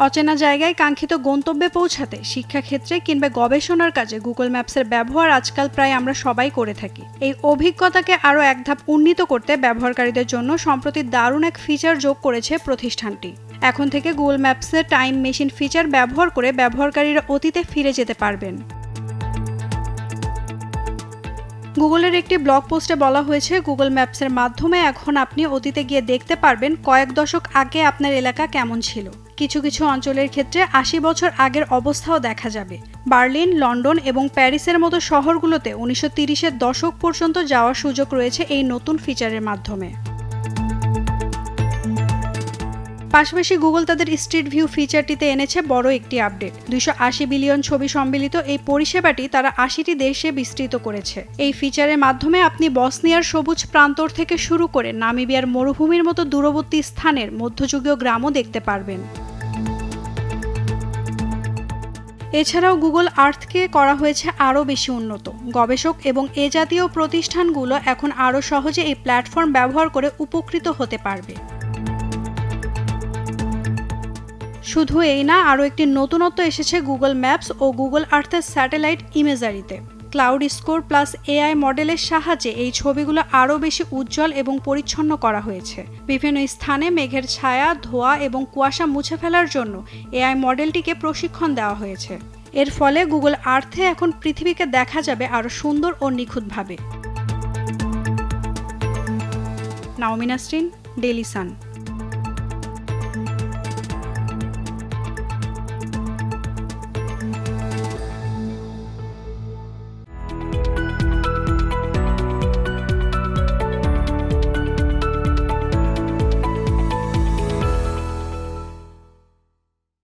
অচেনা জায়গায় কাঙ্ক্ষিত গন্তব্যে পৌঁছাতে শিক্ষাক্ষেত্রে কিংবা গবেষণার কাজে গুগল ম্যাপসের ব্যবহার আজকাল প্রায় আমরা সবাই করে থাকি। এই অভিজ্ঞতাকে আরও এক ধাপ উন্নীত করতে ব্যবহারকারীদের জন্য সম্প্রতি দারুণ এক ফিচার যোগ করেছে প্রতিষ্ঠানটি। এখন থেকে গুগল ম্যাপসের টাইম মেশিন ফিচার ব্যবহার করে ব্যবহারকারীরা অতীতে ফিরে যেতে পারবেন। গুগলের একটি ব্লগ পোস্টে বলা হয়েছে, গুগল ম্যাপসের মাধ্যমে এখন আপনি অতীতে গিয়ে দেখতে পারবেন কয়েক দশক আগে আপনার এলাকা কেমন ছিল। কিছু কিছু অঞ্চলের ক্ষেত্রে ৮০ বছর আগের অবস্থাও দেখা যাবে। বার্লিন, লন্ডন এবং প্যারিসের মতো শহরগুলোতে ১৯৩০-এর দশক পর্যন্ত যাওয়ার সুযোগ রয়েছে এই নতুন ফিচারের মাধ্যমে। পাশাপাশি গুগল তাদের স্ট্রিট ভিউ ফিচারটিতে এনেছে বড় একটি আপডেট। ২৮০ বিলিয়ন ছবি সম্মিলিত এই পরিষেবাটি তারা ৮০টি দেশে বিস্তৃত করেছে। এই ফিচারের মাধ্যমে আপনি বসনিয়ার সবুজ প্রান্তর থেকে শুরু করে নামিবিয়ার মরুভূমির মতো দূরবর্তী স্থানের মধ্যযুগীয় গ্রামও দেখতে পারবেন। এছাড়াও গুগল আর্থকে করা হয়েছে আরও বেশি উন্নত। গবেষক এবং এ জাতীয় প্রতিষ্ঠানগুলো এখন আরও সহজে এই প্ল্যাটফর্ম ব্যবহার করে উপকৃত হতে পারবে। শুধু এই না, আরও একটি নতুনত্ব এসেছে গুগল ম্যাপস ও গুগল আর্থের স্যাটেলাইট ইমেজারিতে। ক্লাউড স্কোর প্লাস এআই মডেলের সাহায্যে এই ছবিগুলো আরও বেশি উজ্জ্বল এবং পরিচ্ছন্ন করা হয়েছে। বিভিন্ন স্থানে মেঘের ছায়া, ধোঁয়া এবং কুয়াশা মুছে ফেলার জন্য এআই মডেলটিকে প্রশিক্ষণ দেওয়া হয়েছে। এর ফলে গুগল আর্থে এখন পৃথিবীকে দেখা যাবে আরও সুন্দর ও নিখুঁতভাবে। Naomi Nasrin, Daily Sun.